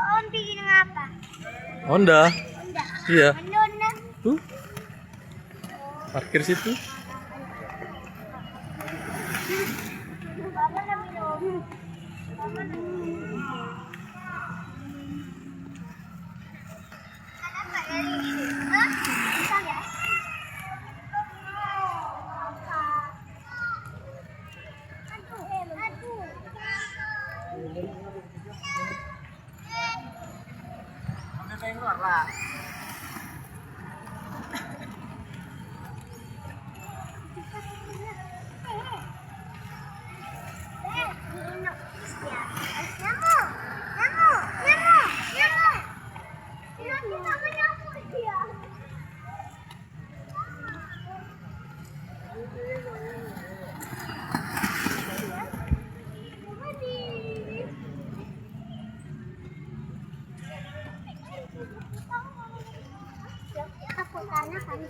Om bikin apa? Honda. Honda. Iya. Honda. Tuh. Parkir situ. Bapak udah minum. Bapak udah minum. Ada nggak dari ini? Hah? Bisa ya? Aduh. Keluar lah. Karena kan itu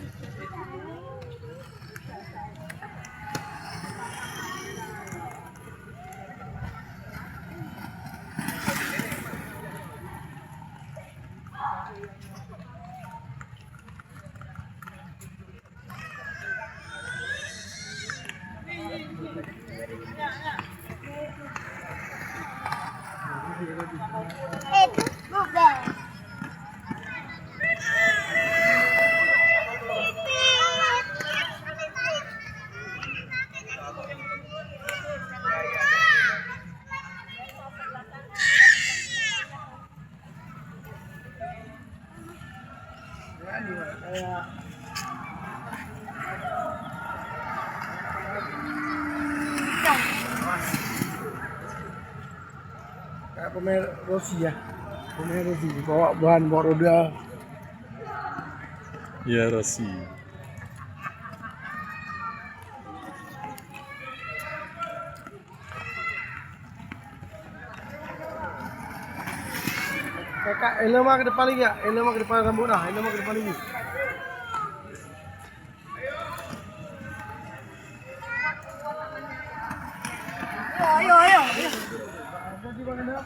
mobil. Kayak pemain Rossi ya, pemain Rossi bawa bawa roda. Iya, Rossi. Kakak Elma ke depan lagi ya, Elma ke depan rambut dah, Elma ke depan lagi. Ayo. Jadi bagaimana?